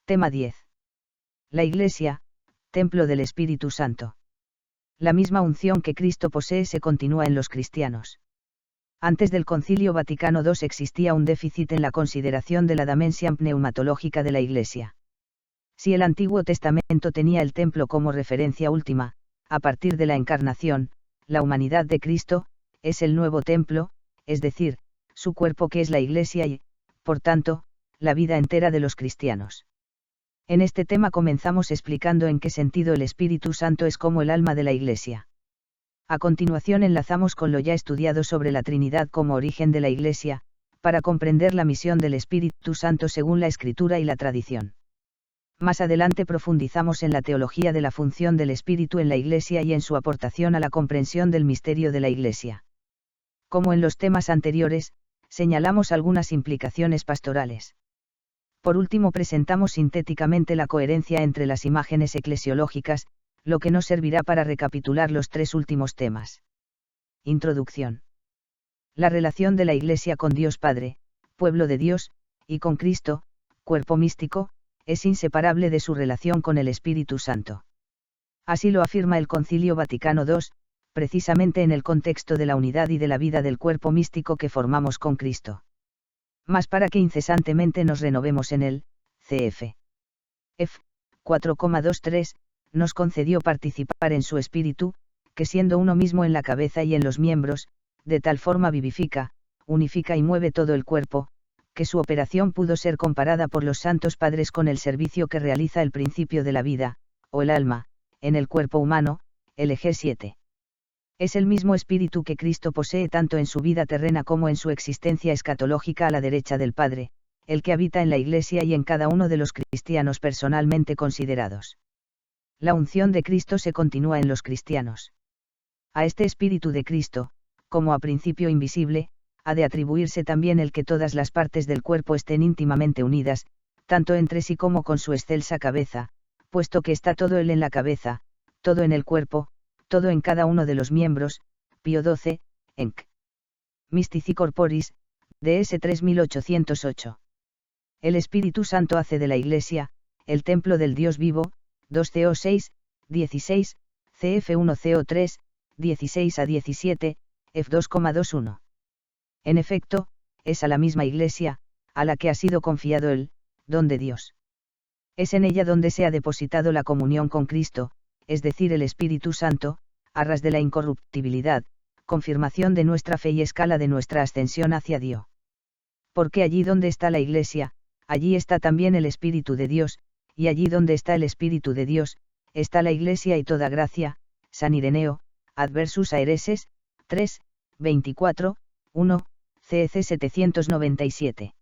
Tema 10. La Iglesia, templo del Espíritu Santo. La misma unción que Cristo posee se continúa en los cristianos. Antes del Concilio Vaticano II existía un déficit en la consideración de la dimensión pneumatológica de la Iglesia. Si el Antiguo Testamento tenía el templo como referencia última, a partir de la encarnación, la humanidad de Cristo es el nuevo templo, es decir, su cuerpo que es la Iglesia y, por tanto, la vida entera de los cristianos. En este tema comenzamos explicando en qué sentido el Espíritu Santo es como el alma de la Iglesia. A continuación enlazamos con lo ya estudiado sobre la Trinidad como origen de la Iglesia, para comprender la misión del Espíritu Santo según la Escritura y la tradición. Más adelante profundizamos en la teología de la función del Espíritu en la Iglesia y en su aportación a la comprensión del misterio de la Iglesia. Como en los temas anteriores, señalamos algunas implicaciones pastorales. Por último presentamos sintéticamente la coherencia entre las imágenes eclesiológicas, lo que nos servirá para recapitular los tres últimos temas. Introducción. La relación de la Iglesia con Dios Padre, pueblo de Dios, y con Cristo, cuerpo místico, es inseparable de su relación con el Espíritu Santo. Así lo afirma el Concilio Vaticano II, precisamente en el contexto de la unidad y de la vida del cuerpo místico que formamos con Cristo. Más para que incesantemente nos renovemos en él, cf. F. 4,23, nos concedió participar en su espíritu, que siendo uno mismo en la cabeza y en los miembros, de tal forma vivifica, unifica y mueve todo el cuerpo, que su operación pudo ser comparada por los santos padres con el servicio que realiza el principio de la vida, o el alma, en el cuerpo humano, LG 7. Es el mismo espíritu que Cristo posee tanto en su vida terrena como en su existencia escatológica a la derecha del Padre, el que habita en la Iglesia y en cada uno de los cristianos personalmente considerados. La unción de Cristo se continúa en los cristianos. A este espíritu de Cristo, como a principio invisible, ha de atribuirse también el que todas las partes del cuerpo estén íntimamente unidas, tanto entre sí como con su excelsa cabeza, puesto que está todo él en la cabeza, todo en el cuerpo, todo en cada uno de los miembros. Pío XII, Enc. Mystici Corporis, DS 3808. El Espíritu Santo hace de la Iglesia, el templo del Dios vivo, 2 CO 6, 16, CF 1 CO 3, 16 a 17, F 2,21. En efecto, es a la misma Iglesia, a la que ha sido confiado el don de Dios. Es en ella donde se ha depositado la comunión con Cristo, es decir, el Espíritu Santo, arras de la incorruptibilidad, confirmación de nuestra fe y escala de nuestra ascensión hacia Dios. Porque allí donde está la Iglesia, allí está también el Espíritu de Dios, y allí donde está el Espíritu de Dios, está la Iglesia y toda gracia. San Ireneo, Adversus Aereses, 3, 24, 1, CEC 797.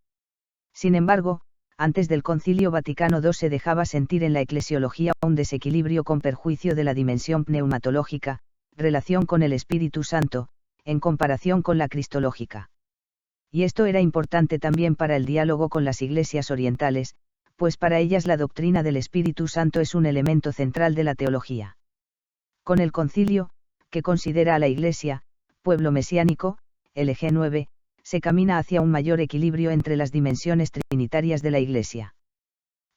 Sin embargo, antes del Concilio Vaticano II se dejaba sentir en la eclesiología un desequilibrio con perjuicio de la dimensión pneumatológica, relación con el Espíritu Santo, en comparación con la cristológica. Y esto era importante también para el diálogo con las iglesias orientales, pues para ellas la doctrina del Espíritu Santo es un elemento central de la teología. Con el concilio, que considera a la Iglesia, pueblo mesiánico, LG 9, se camina hacia un mayor equilibrio entre las dimensiones trinitarias de la Iglesia.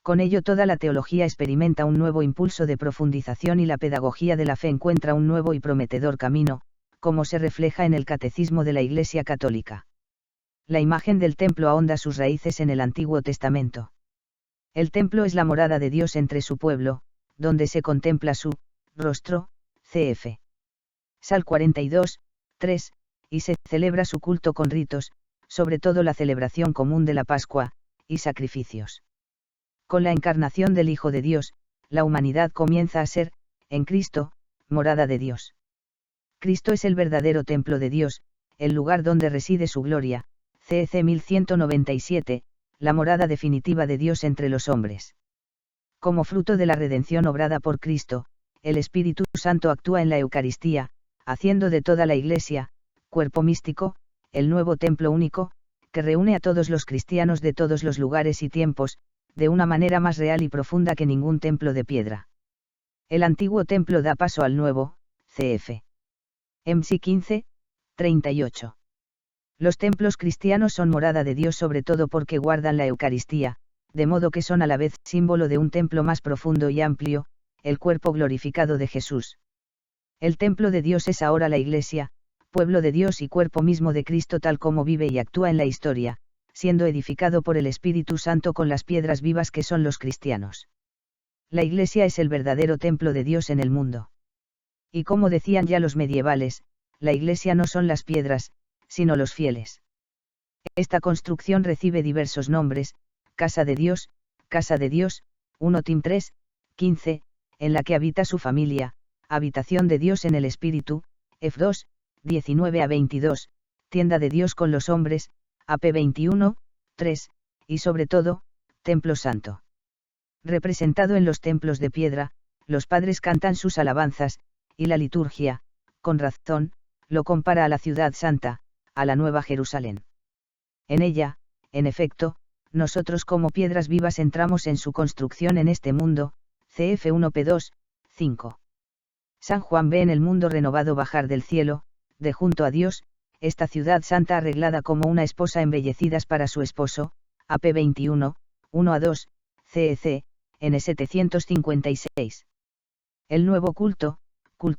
Con ello toda la teología experimenta un nuevo impulso de profundización y la pedagogía de la fe encuentra un nuevo y prometedor camino, como se refleja en el Catecismo de la Iglesia Católica. La imagen del templo ahonda sus raíces en el Antiguo Testamento. El templo es la morada de Dios entre su pueblo, donde se contempla su rostro, cf. Sal 42, 3, y se celebra su culto con ritos, sobre todo la celebración común de la Pascua, y sacrificios. Con la encarnación del Hijo de Dios, la humanidad comienza a ser, en Cristo, morada de Dios. Cristo es el verdadero templo de Dios, el lugar donde reside su gloria, CEC 1197, la morada definitiva de Dios entre los hombres. Como fruto de la redención obrada por Cristo, el Espíritu Santo actúa en la Eucaristía, haciendo de toda la Iglesia, cuerpo místico, el nuevo templo único, que reúne a todos los cristianos de todos los lugares y tiempos, de una manera más real y profunda que ningún templo de piedra. El antiguo templo da paso al nuevo, cf. MC 15, 38. Los templos cristianos son morada de Dios sobre todo porque guardan la Eucaristía, de modo que son a la vez símbolo de un templo más profundo y amplio, el cuerpo glorificado de Jesús. El templo de Dios es ahora la Iglesia, pueblo de Dios y cuerpo mismo de Cristo tal como vive y actúa en la historia, siendo edificado por el Espíritu Santo con las piedras vivas que son los cristianos. La Iglesia es el verdadero templo de Dios en el mundo. Y como decían ya los medievales, la Iglesia no son las piedras, sino los fieles. Esta construcción recibe diversos nombres: Casa de Dios, 1 Tim 3, 15, en la que habita su familia, habitación de Dios en el Espíritu, F 2, 19 a 22, tienda de Dios con los hombres, AP 21, 3, y sobre todo, templo santo. Representado en los templos de piedra, los padres cantan sus alabanzas, y la liturgia, con razón, lo compara a la ciudad santa, a la Nueva Jerusalén. En ella, en efecto, nosotros como piedras vivas entramos en su construcción en este mundo, cf 1p2, 5. San Juan ve en el mundo renovado bajar del cielo, de junto a Dios, esta ciudad santa arreglada como una esposa embellecidas para su esposo, AP 21, 1 a 2, CEC, N 756. El nuevo culto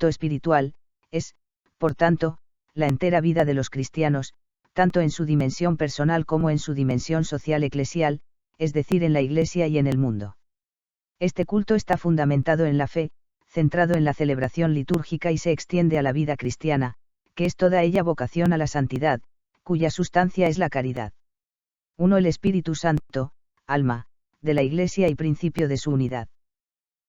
espiritual, es, por tanto, la entera vida de los cristianos, tanto en su dimensión personal como en su dimensión social eclesial, es decir, en la Iglesia y en el mundo. Este culto está fundamentado en la fe, centrado en la celebración litúrgica y se extiende a la vida cristiana, que es toda ella vocación a la santidad, cuya sustancia es la caridad. 1. El Espíritu Santo, alma, de la Iglesia y principio de su unidad.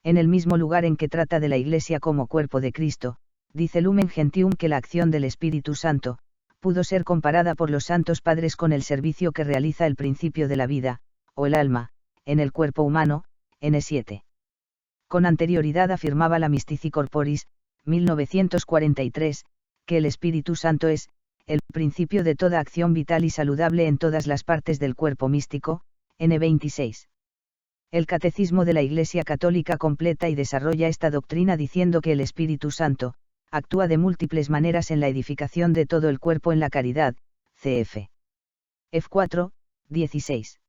En el mismo lugar en que trata de la Iglesia como cuerpo de Cristo, dice Lumen Gentium que la acción del Espíritu Santo, pudo ser comparada por los santos padres con el servicio que realiza el principio de la vida, o el alma, en el cuerpo humano, N7. Con anterioridad afirmaba la Mystici Corporis, 1943, que el Espíritu Santo es, el principio de toda acción vital y saludable en todas las partes del cuerpo místico, N26. El Catecismo de la Iglesia Católica completa y desarrolla esta doctrina diciendo que el Espíritu Santo, actúa de múltiples maneras en la edificación de todo el cuerpo en la caridad, cf. F4, 16.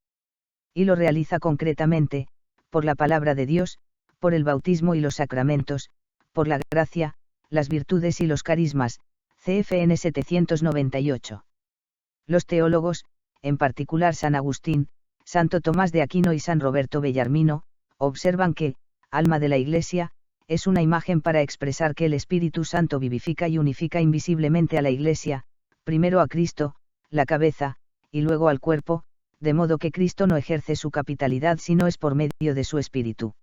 Y lo realiza concretamente, por la palabra de Dios, por el bautismo y los sacramentos, por la gracia, las virtudes y los carismas, CFN 798. Los teólogos, en particular San Agustín, Santo Tomás de Aquino y San Roberto Bellarmino, observan que, alma de la Iglesia, es una imagen para expresar que el Espíritu Santo vivifica y unifica invisiblemente a la Iglesia, primero a Cristo, la cabeza, y luego al cuerpo, de modo que Cristo no ejerce su capitalidad sino es por medio de su Espíritu.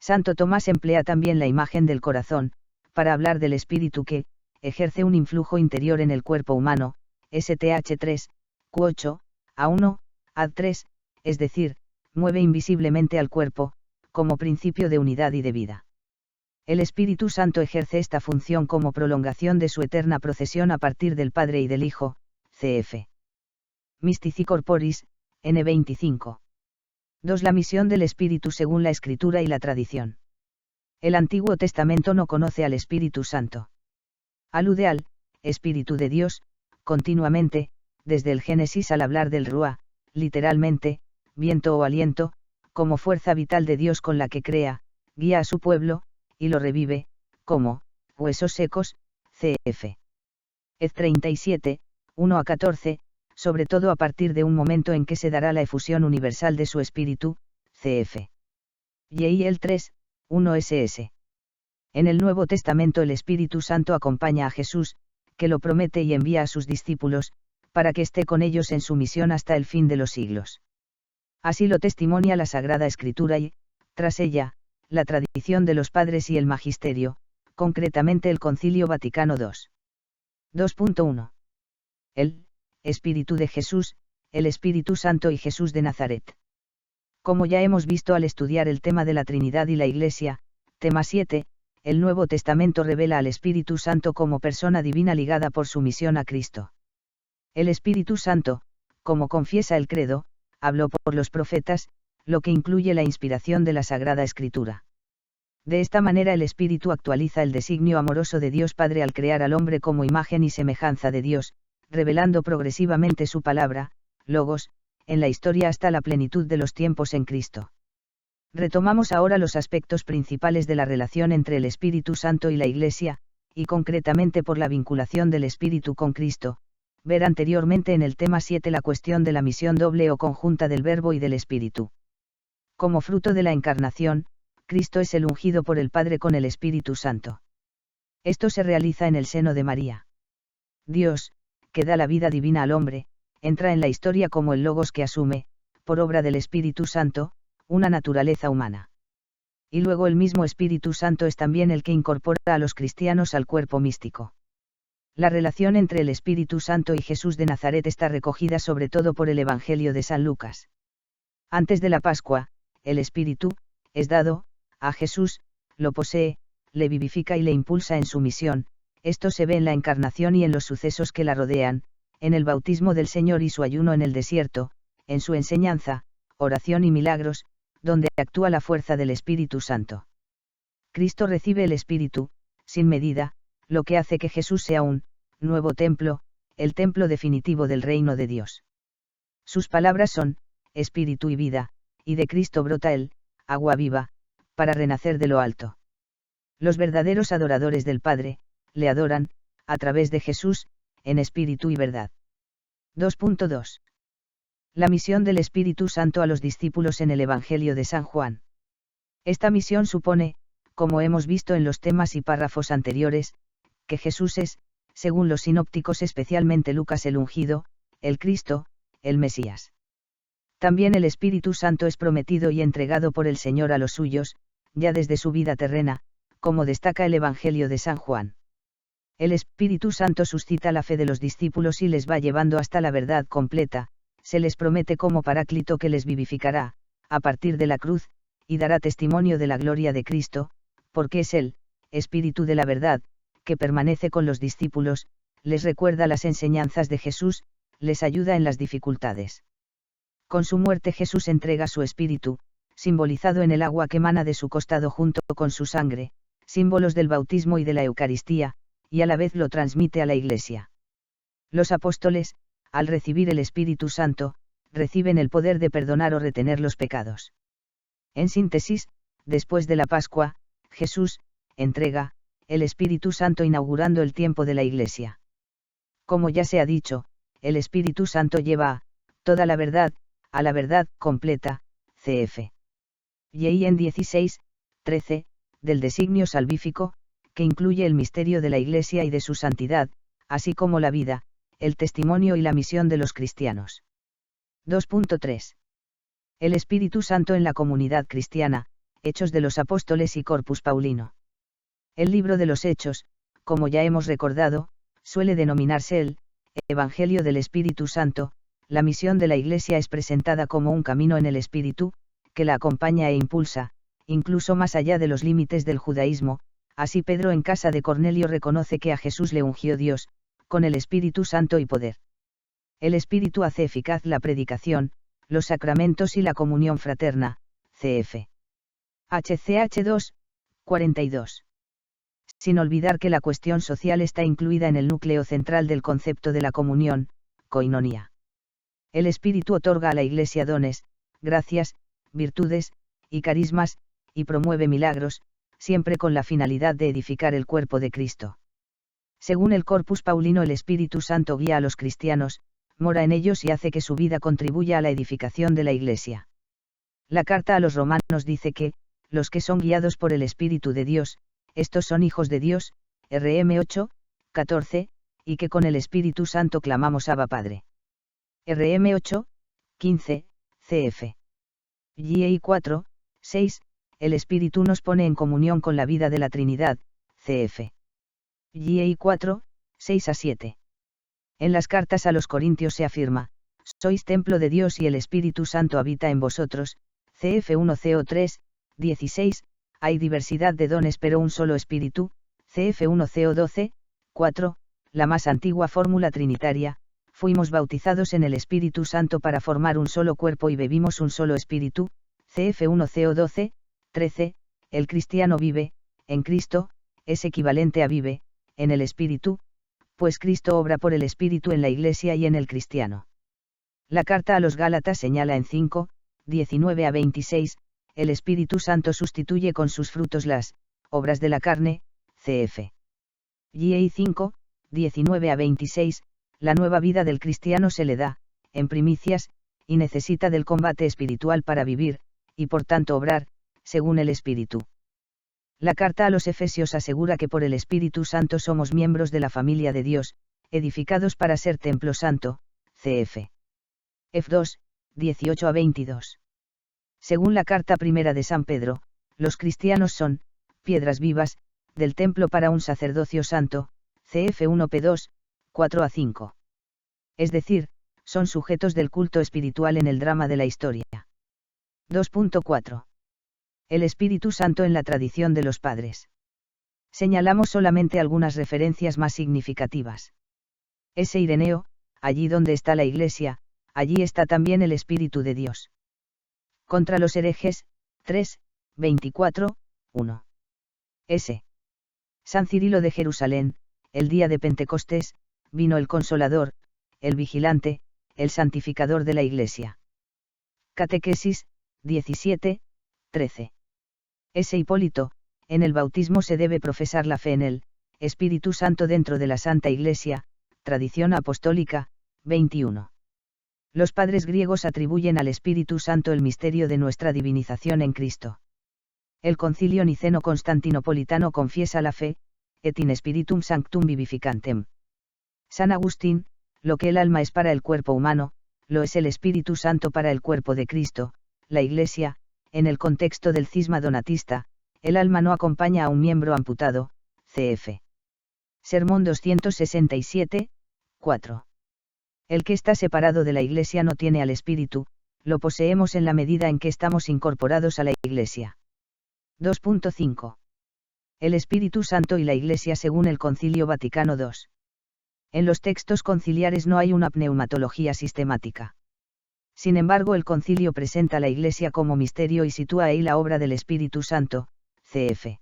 Santo Tomás emplea también la imagen del corazón, para hablar del Espíritu que, ejerce un influjo interior en el cuerpo humano, STH 3, Q8, A1, AD3, es decir, mueve invisiblemente al cuerpo, como principio de unidad y de vida. El Espíritu Santo ejerce esta función como prolongación de su eterna procesión a partir del Padre y del Hijo, cf. Mystici Corporis, N25. 2. La misión del Espíritu según la Escritura y la tradición. El Antiguo Testamento no conoce al Espíritu Santo. Alude al Espíritu de Dios, continuamente, desde el Génesis al hablar del Ruá, literalmente, viento o aliento, como fuerza vital de Dios con la que crea, guía a su pueblo, y lo revive, como huesos secos, cf. Ez 37, 1 a 14, sobre todo a partir de un momento en que se dará la efusión universal de su espíritu, cf. Yeiel 3, 1 ss. En el Nuevo Testamento el Espíritu Santo acompaña a Jesús, que lo promete y envía a sus discípulos, para que esté con ellos en su misión hasta el fin de los siglos. Así lo testimonia la Sagrada Escritura y, tras ella, la tradición de los padres y el magisterio, concretamente el Concilio Vaticano II. 2.1. El Espíritu de Jesús, el Espíritu Santo y Jesús de Nazaret. Como ya hemos visto al estudiar el tema de la Trinidad y la Iglesia, tema 7, el Nuevo Testamento revela al Espíritu Santo como persona divina ligada por su misión a Cristo. El Espíritu Santo, como confiesa el credo, habló por los profetas, lo que incluye la inspiración de la Sagrada Escritura. De esta manera el Espíritu actualiza el designio amoroso de Dios Padre al crear al hombre como imagen y semejanza de Dios, revelando progresivamente su palabra, logos, en la historia hasta la plenitud de los tiempos en Cristo. Retomamos ahora los aspectos principales de la relación entre el Espíritu Santo y la Iglesia, y concretamente por la vinculación del Espíritu con Cristo. Ver anteriormente en el tema 7 la cuestión de la misión doble o conjunta del Verbo y del Espíritu. Como fruto de la encarnación, Cristo es el ungido por el Padre con el Espíritu Santo. Esto se realiza en el seno de María. Dios, que da la vida divina al hombre, entra en la historia como el Logos que asume, por obra del Espíritu Santo, una naturaleza humana. Y luego el mismo Espíritu Santo es también el que incorpora a los cristianos al cuerpo místico. La relación entre el Espíritu Santo y Jesús de Nazaret está recogida sobre todo por el Evangelio de San Lucas. Antes de la Pascua, el Espíritu, es dado, a Jesús, lo posee, le vivifica y le impulsa en su misión. Esto se ve en la encarnación y en los sucesos que la rodean, en el bautismo del Señor y su ayuno en el desierto, en su enseñanza, oración y milagros, donde actúa la fuerza del Espíritu Santo. Cristo recibe el Espíritu, sin medida, lo que hace que Jesús sea un nuevo templo, el templo definitivo del reino de Dios. Sus palabras son espíritu y vida, y de Cristo brota el agua viva, para renacer de lo alto. Los verdaderos adoradores del Padre, le adoran, a través de Jesús, en espíritu y verdad. 2.2. La misión del Espíritu Santo a los discípulos en el Evangelio de San Juan. Esta misión supone, como hemos visto en los temas y párrafos anteriores, que Jesús es, según los sinópticos, especialmente Lucas, el ungido, el Cristo, el Mesías. También el Espíritu Santo es prometido y entregado por el Señor a los suyos, ya desde su vida terrena, como destaca el Evangelio de San Juan. El Espíritu Santo suscita la fe de los discípulos y les va llevando hasta la verdad completa. Se les promete como Paráclito que les vivificará, a partir de la cruz, y dará testimonio de la gloria de Cristo, porque es el Espíritu de la verdad, que permanece con los discípulos, les recuerda las enseñanzas de Jesús, les ayuda en las dificultades. Con su muerte Jesús entrega su Espíritu, simbolizado en el agua que emana de su costado junto con su sangre, símbolos del bautismo y de la Eucaristía, y a la vez lo transmite a la Iglesia. Los apóstoles, al recibir el Espíritu Santo, reciben el poder de perdonar o retener los pecados. En síntesis, después de la Pascua, Jesús entrega el Espíritu Santo inaugurando el tiempo de la Iglesia. Como ya se ha dicho, el Espíritu Santo lleva a toda la verdad, a la verdad completa, cf. Y en 16:13, del designio salvífico, que incluye el misterio de la Iglesia y de su santidad, así como la vida, el testimonio y la misión de los cristianos. 2.3. El Espíritu Santo en la comunidad cristiana, Hechos de los Apóstoles y Corpus Paulino. El libro de los Hechos, como ya hemos recordado, suele denominarse el Evangelio del Espíritu Santo. La misión de la Iglesia es presentada como un camino en el Espíritu, que la acompaña e impulsa, incluso más allá de los límites del judaísmo. Así Pedro en casa de Cornelio reconoce que a Jesús le ungió Dios, con el Espíritu Santo y poder. El Espíritu hace eficaz la predicación, los sacramentos y la comunión fraterna, cf. HCH 2, 42. Sin olvidar que la cuestión social está incluida en el núcleo central del concepto de la comunión, koinonía. El Espíritu otorga a la Iglesia dones, gracias, virtudes, y carismas, y promueve milagros, siempre con la finalidad de edificar el cuerpo de Cristo. Según el Corpus Paulino, el Espíritu Santo guía a los cristianos, mora en ellos y hace que su vida contribuya a la edificación de la Iglesia. La carta a los romanos dice que, los que son guiados por el Espíritu de Dios, estos son hijos de Dios, RM 8, 14, y que con el Espíritu Santo clamamos Abba Padre. RM 8, 15, cf. GI 4, 6, el Espíritu nos pone en comunión con la vida de la Trinidad, cf. GI 4, 6 a 7. En las cartas a los Corintios se afirma, sois templo de Dios y el Espíritu Santo habita en vosotros, cf 1 CO 3, 16, hay diversidad de dones pero un solo Espíritu, cf 1 CO 12, 4, la más antigua fórmula trinitaria, fuimos bautizados en el Espíritu Santo para formar un solo cuerpo y bebimos un solo Espíritu, cf 1 CO 12, 13, el cristiano vive, en Cristo, es equivalente a vive, en el Espíritu, pues Cristo obra por el Espíritu en la Iglesia y en el cristiano. La carta a los Gálatas señala en 5, 19 a 26, el Espíritu Santo sustituye con sus frutos las obras de la carne, cf. Y 5, 19 a 26, la nueva vida del cristiano se le da, en primicias, y necesita del combate espiritual para vivir, y por tanto obrar, según el Espíritu. La carta a los Efesios asegura que por el Espíritu Santo somos miembros de la familia de Dios, edificados para ser templo santo, cf. F2, 18 a 22. Según la carta primera de San Pedro, los cristianos son piedras vivas del templo para un sacerdocio santo, cf. 1p2, 4 a 5. Es decir, son sujetos del culto espiritual en el drama de la historia. 2.4. El Espíritu Santo en la tradición de los padres. Señalamos solamente algunas referencias más significativas. S. Ireneo, allí donde está la Iglesia, allí está también el Espíritu de Dios. Contra los herejes, 3, 24, 1. S. San Cirilo de Jerusalén, el día de Pentecostés, vino el Consolador, el Vigilante, el Santificador de la Iglesia. Catequesis, 17, 13. S. Hipólito, en el bautismo se debe profesar la fe en el Espíritu Santo dentro de la Santa Iglesia, tradición apostólica, 21. Los padres griegos atribuyen al Espíritu Santo el misterio de nuestra divinización en Cristo. El Concilio Niceno-Constantinopolitano confiesa la fe, et in spiritum sanctum vivificantem. San Agustín, lo que el alma es para el cuerpo humano, lo es el Espíritu Santo para el cuerpo de Cristo, la Iglesia. En el contexto del cisma donatista, el alma no acompaña a un miembro amputado, cf. Sermón 267, 4. El que está separado de la Iglesia no tiene al Espíritu, lo poseemos en la medida en que estamos incorporados a la Iglesia. 2.5. El Espíritu Santo y la Iglesia según el Concilio Vaticano II. En los textos conciliares no hay una pneumatología sistemática. Sin embargo, el concilio presenta la Iglesia como misterio y sitúa ahí la obra del Espíritu Santo, cf.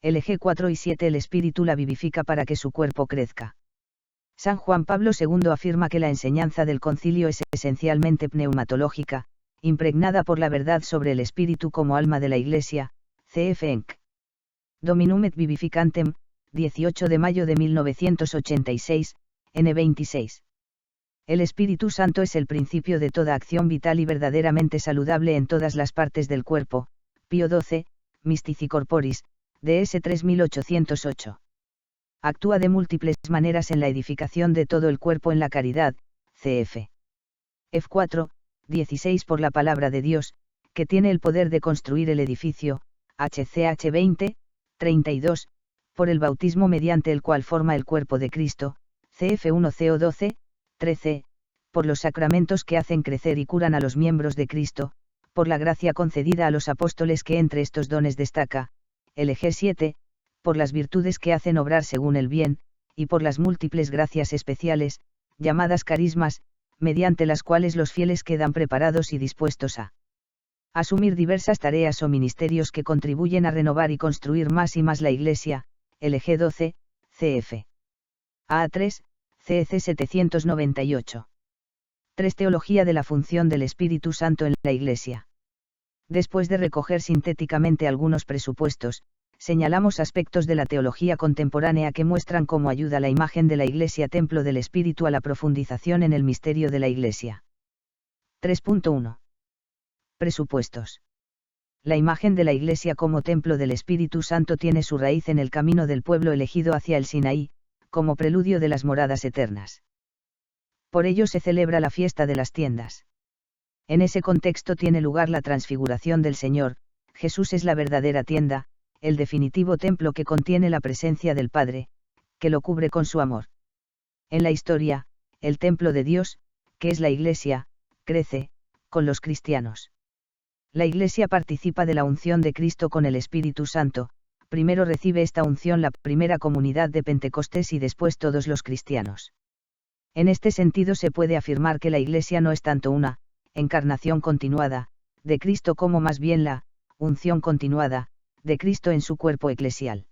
LG 4 y 7. El Espíritu la vivifica para que su cuerpo crezca. San Juan Pablo II afirma que la enseñanza del concilio es esencialmente pneumatológica, impregnada por la verdad sobre el Espíritu como alma de la Iglesia, cf. Enc. Dominum et Vivificantem, 18 de mayo de 1986, N26. El Espíritu Santo es el principio de toda acción vital y verdaderamente saludable en todas las partes del cuerpo, Pío XII, Mystici Corporis, DS 3808. Actúa de múltiples maneras en la edificación de todo el cuerpo en la caridad, cf. F4, 16 por la palabra de Dios, que tiene el poder de construir el edificio, HCH 20, 32, por el bautismo mediante el cual forma el cuerpo de Cristo, CF1 CO 12, 13, por los sacramentos que hacen crecer y curan a los miembros de Cristo, por la gracia concedida a los apóstoles que entre estos dones destaca, LG 7, por las virtudes que hacen obrar según el bien, y por las múltiples gracias especiales, llamadas carismas, mediante las cuales los fieles quedan preparados y dispuestos a asumir diversas tareas o ministerios que contribuyen a renovar y construir más y más la Iglesia, LG 12, CF. A3, CEC 798. 3. Teología de la función del Espíritu Santo en la Iglesia. Después de recoger sintéticamente algunos presupuestos, señalamos aspectos de la teología contemporánea que muestran cómo ayuda la imagen de la Iglesia templo del Espíritu a la profundización en el misterio de la Iglesia. 3.1. Presupuestos. La imagen de la Iglesia como templo del Espíritu Santo tiene su raíz en el camino del pueblo elegido hacia el Sinaí, como preludio de las moradas eternas. Por ello se celebra la fiesta de las tiendas. En ese contexto tiene lugar la transfiguración del Señor. Jesús es la verdadera tienda, el definitivo templo que contiene la presencia del Padre, que lo cubre con su amor. En la historia, el templo de Dios, que es la Iglesia, crece, con los cristianos. La Iglesia participa de la unción de Cristo con el Espíritu Santo, primero recibe esta unción la primera comunidad de Pentecostés y después todos los cristianos. En este sentido se puede afirmar que la Iglesia no es tanto una encarnación continuada de Cristo como más bien la unción continuada de Cristo en su cuerpo eclesial.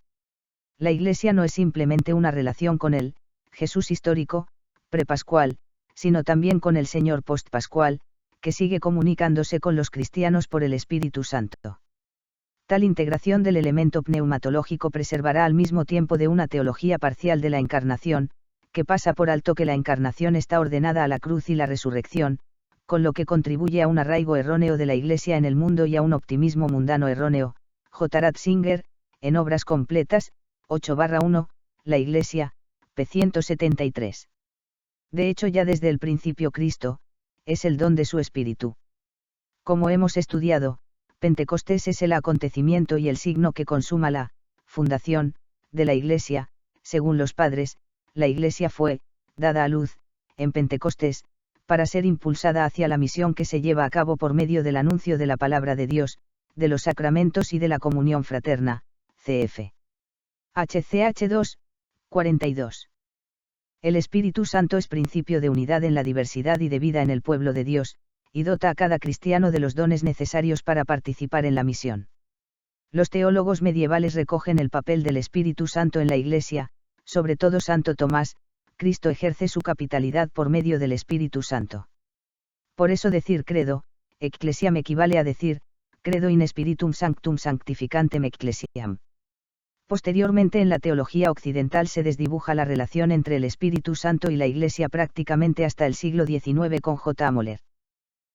La Iglesia no es simplemente una relación con el Jesús histórico, prepascual, sino también con el Señor postpascual, que sigue comunicándose con los cristianos por el Espíritu Santo. Tal integración del elemento pneumatológico preservará al mismo tiempo de una teología parcial de la encarnación, que pasa por alto que la encarnación está ordenada a la cruz y la resurrección, con lo que contribuye a un arraigo erróneo de la Iglesia en el mundo y a un optimismo mundano erróneo. J. Ratzinger, en Obras Completas, 8/1, La Iglesia, p. 173. De hecho, ya desde el principio Cristo, es el don de su Espíritu. Como hemos estudiado, Pentecostés es el acontecimiento y el signo que consuma la fundación de la Iglesia. Según los padres, la Iglesia fue dada a luz en Pentecostés, para ser impulsada hacia la misión que se lleva a cabo por medio del anuncio de la palabra de Dios, de los sacramentos y de la comunión fraterna. Cf. HCH 2, 42. El Espíritu Santo es principio de unidad en la diversidad y de vida en el pueblo de Dios, y dota a cada cristiano de los dones necesarios para participar en la misión. Los teólogos medievales recogen el papel del Espíritu Santo en la Iglesia, sobre todo Santo Tomás. Cristo ejerce su capitalidad por medio del Espíritu Santo. Por eso decir credo, ecclesiam equivale a decir, credo in spiritum sanctum sanctificantem ecclesiam. Posteriormente en la teología occidental se desdibuja la relación entre el Espíritu Santo y la Iglesia prácticamente hasta el siglo XIX con J. Moller.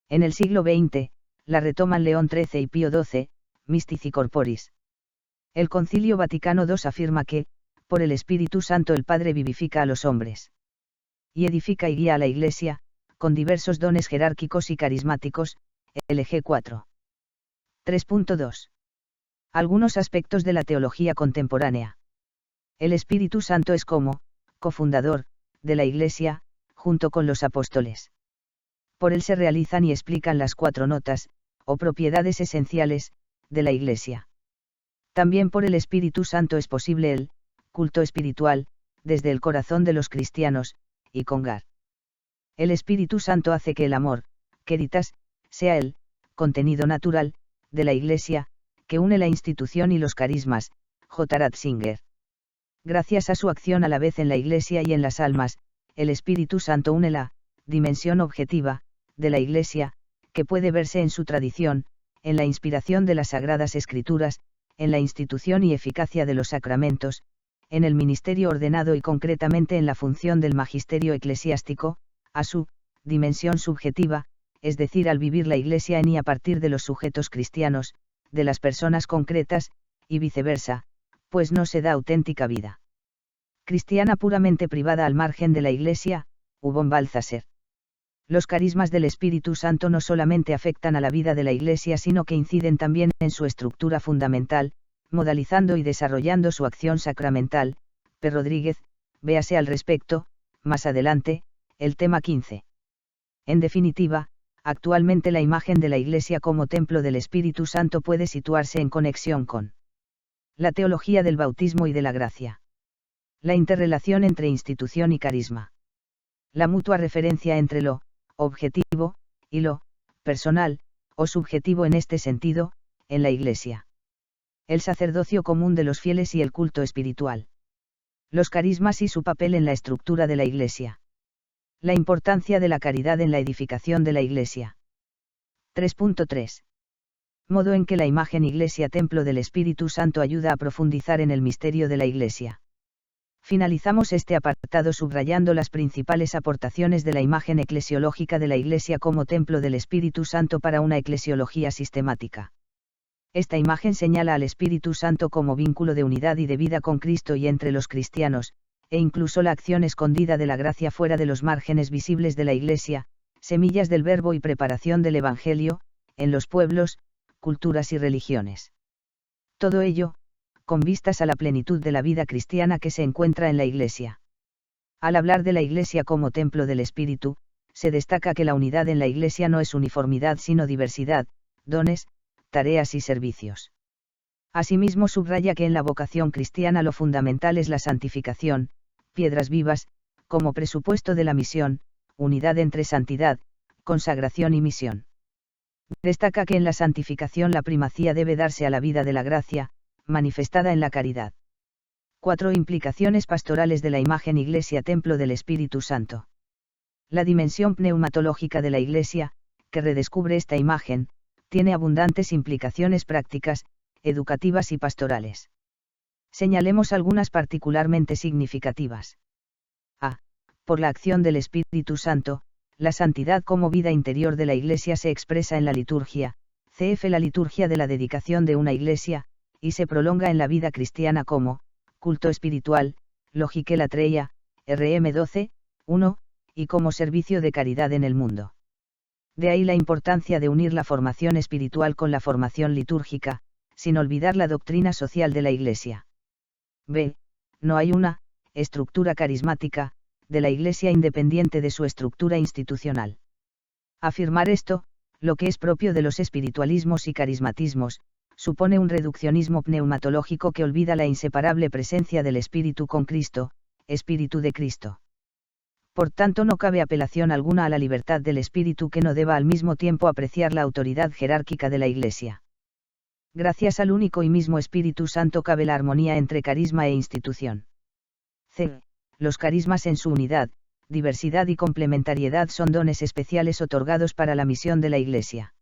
En el siglo XX, la retoman León XIII y Pío XII, Mystici Corporis. El Concilio Vaticano II afirma que, por el Espíritu Santo el Padre vivifica a los hombres. Y edifica y guía a la Iglesia, con diversos dones jerárquicos y carismáticos, LG 4. 3.2. Algunos aspectos de la teología contemporánea. El Espíritu Santo es como, cofundador, de la Iglesia, junto con los apóstoles. Por él se realizan y explican las 4 notas, o propiedades esenciales, de la Iglesia. También por el Espíritu Santo es posible el culto espiritual, desde el corazón de los cristianos, y congar. El Espíritu Santo hace que el amor, caritas, sea el contenido natural de la Iglesia, que une la institución y los carismas. J. Ratzinger. Gracias a su acción a la vez en la Iglesia y en las almas, el Espíritu Santo une la dimensión objetiva de la Iglesia, que puede verse en su tradición, en la inspiración de las Sagradas Escrituras, en la institución y eficacia de los sacramentos, en el ministerio ordenado y concretamente en la función del magisterio eclesiástico, a su dimensión subjetiva, es decir, al vivir la Iglesia en y a partir de los sujetos cristianos, de las personas concretas, y viceversa, pues no se da auténtica vida cristiana puramente privada al margen de la Iglesia. Von Balthasar. Los carismas del Espíritu Santo no solamente afectan a la vida de la Iglesia, sino que inciden también en su estructura fundamental, modalizando y desarrollando su acción sacramental. P. Rodríguez, véase al respecto, más adelante, el tema 15. En definitiva, actualmente la imagen de la Iglesia como templo del Espíritu Santo puede situarse en conexión con la teología del bautismo y de la gracia. La interrelación entre institución y carisma. La mutua referencia entre lo objetivo y lo personal, o subjetivo en este sentido, en la Iglesia. El sacerdocio común de los fieles y el culto espiritual. Los carismas y su papel en la estructura de la Iglesia. La importancia de la caridad en la edificación de la Iglesia. 3.3. Modo en que la imagen Iglesia templo del Espíritu Santo ayuda a profundizar en el misterio de la Iglesia. Finalizamos este apartado subrayando las principales aportaciones de la imagen eclesiológica de la Iglesia como templo del Espíritu Santo para una eclesiología sistemática. Esta imagen señala al Espíritu Santo como vínculo de unidad y de vida con Cristo y entre los cristianos, e incluso la acción escondida de la gracia fuera de los márgenes visibles de la Iglesia, semillas del verbo y preparación del Evangelio, en los pueblos, culturas y religiones. Todo ello, con vistas a la plenitud de la vida cristiana que se encuentra en la Iglesia. Al hablar de la Iglesia como templo del Espíritu, se destaca que la unidad en la Iglesia no es uniformidad sino diversidad, dones, tareas y servicios. Asimismo subraya que en la vocación cristiana lo fundamental es la santificación, piedras vivas, como presupuesto de la misión, unidad entre santidad, consagración y misión. Destaca que en la santificación la primacía debe darse a la vida de la gracia, manifestada en la caridad. 4 implicaciones pastorales de la imagen Iglesia templo del Espíritu Santo. La dimensión pneumatológica de la Iglesia, que redescubre esta imagen, tiene abundantes implicaciones prácticas, educativas y pastorales. Señalemos algunas particularmente significativas. A. Por la acción del Espíritu Santo, la santidad como vida interior de la Iglesia se expresa en la liturgia, cf. La liturgia de la dedicación de una iglesia, y se prolonga en la vida cristiana como culto espiritual, logique latreia, RM 12, 1, y como servicio de caridad en el mundo. De ahí la importancia de unir la formación espiritual con la formación litúrgica, sin olvidar la doctrina social de la Iglesia. B. No hay una estructura carismática de la Iglesia independiente de su estructura institucional. Afirmar esto, lo que es propio de los espiritualismos y carismatismos, supone un reduccionismo pneumatológico que olvida la inseparable presencia del Espíritu con Cristo, Espíritu de Cristo. Por tanto, no cabe apelación alguna a la libertad del Espíritu que no deba al mismo tiempo apreciar la autoridad jerárquica de la Iglesia. Gracias al único y mismo Espíritu Santo cabe la armonía entre carisma e institución. C. Los carismas en su unidad, diversidad y complementariedad son dones especiales otorgados para la misión de la Iglesia.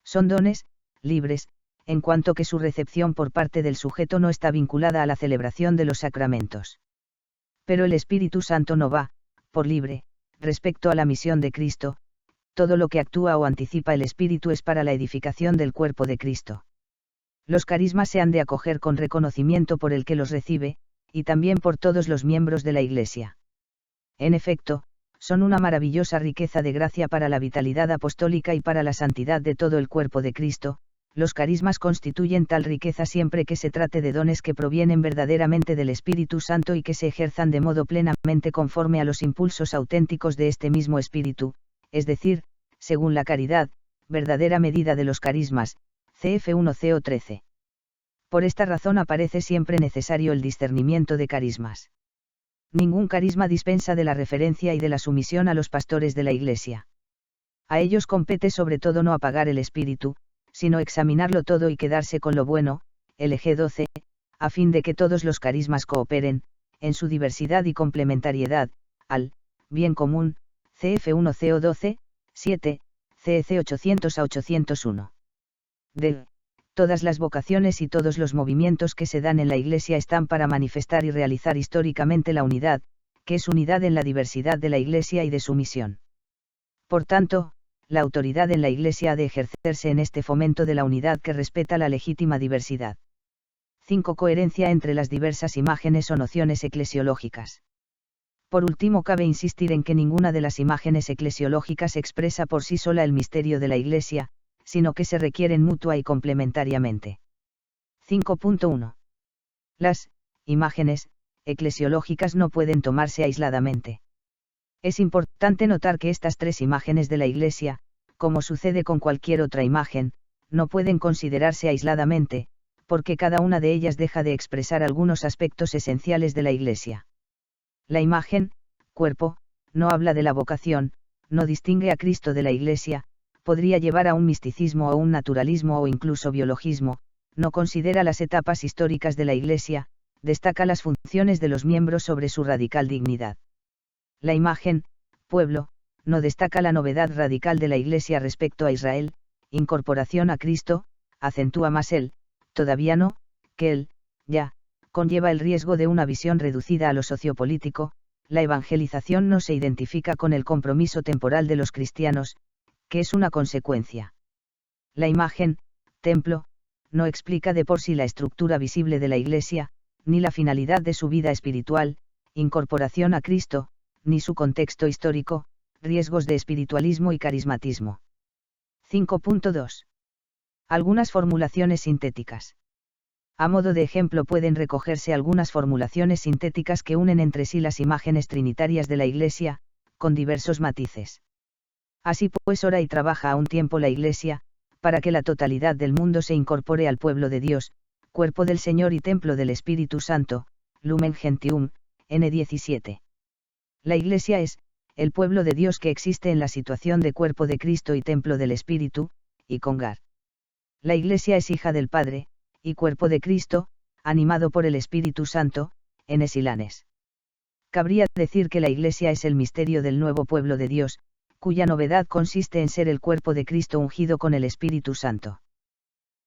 Son dones, libres, en cuanto que su recepción por parte del sujeto no está vinculada a la celebración de los sacramentos. Pero el Espíritu Santo no va, por libre, respecto a la misión de Cristo, todo lo que actúa o anticipa el Espíritu es para la edificación del cuerpo de Cristo. Los carismas se han de acoger con reconocimiento por el que los recibe, y también por todos los miembros de la Iglesia. En efecto, son una maravillosa riqueza de gracia para la vitalidad apostólica y para la santidad de todo el cuerpo de Cristo. Los carismas constituyen tal riqueza siempre que se trate de dones que provienen verdaderamente del Espíritu Santo y que se ejerzan de modo plenamente conforme a los impulsos auténticos de este mismo Espíritu, es decir, según la caridad, verdadera medida de los carismas, cf. 1 Co 13. Por esta razón aparece siempre necesario el discernimiento de carismas. Ningún carisma dispensa de la referencia y de la sumisión a los pastores de la Iglesia. A ellos compete sobre todo no apagar el espíritu, sino examinarlo todo y quedarse con lo bueno, LG 12, a fin de que todos los carismas cooperen, en su diversidad y complementariedad, al bien común, CF 1 CO 12, 7, CEC 800 a 801. D. Todas las vocaciones y todos los movimientos que se dan en la Iglesia están para manifestar y realizar históricamente la unidad, que es unidad en la diversidad de la Iglesia y de su misión. Por tanto, la autoridad en la Iglesia ha de ejercerse en este fomento de la unidad que respeta la legítima diversidad. 5. Coherencia entre las diversas imágenes o nociones eclesiológicas. Por último, cabe insistir en que ninguna de las imágenes eclesiológicas expresa por sí sola el misterio de la Iglesia, sino que se requieren mutua y complementariamente. 5.1. Las imágenes eclesiológicas no pueden tomarse aisladamente. Es importante notar que estas tres imágenes de la Iglesia, como sucede con cualquier otra imagen, no pueden considerarse aisladamente, porque cada una de ellas deja de expresar algunos aspectos esenciales de la Iglesia. La imagen, cuerpo, no habla de la vocación, no distingue a Cristo de la Iglesia, podría llevar a un misticismo o un naturalismo o incluso biologismo, no considera las etapas históricas de la Iglesia, destaca las funciones de los miembros sobre su radical dignidad. La imagen, pueblo, no destaca la novedad radical de la Iglesia respecto a Israel, incorporación a Cristo, acentúa más el, todavía no, que el, ya, conlleva el riesgo de una visión reducida a lo sociopolítico. La evangelización no se identifica con el compromiso temporal de los cristianos, que es una consecuencia. La imagen, templo, no explica de por sí la estructura visible de la Iglesia, ni la finalidad de su vida espiritual, incorporación a Cristo, ni su contexto histórico, riesgos de espiritualismo y carismatismo. 5.2. Algunas formulaciones sintéticas. A modo de ejemplo pueden recogerse algunas formulaciones sintéticas que unen entre sí las imágenes trinitarias de la Iglesia, con diversos matices. Así pues, ora y trabaja a un tiempo la Iglesia, para que la totalidad del mundo se incorpore al pueblo de Dios, cuerpo del Señor y templo del Espíritu Santo, Lumen Gentium, N17. La Iglesia es, el pueblo de Dios que existe en la situación de cuerpo de Cristo y templo del Espíritu, y congar. La Iglesia es hija del Padre, y cuerpo de Cristo, animado por el Espíritu Santo, N Silanes. cabría decir que la Iglesia es el misterio del nuevo pueblo de Dios, cuya novedad consiste en ser el cuerpo de Cristo ungido con el Espíritu Santo.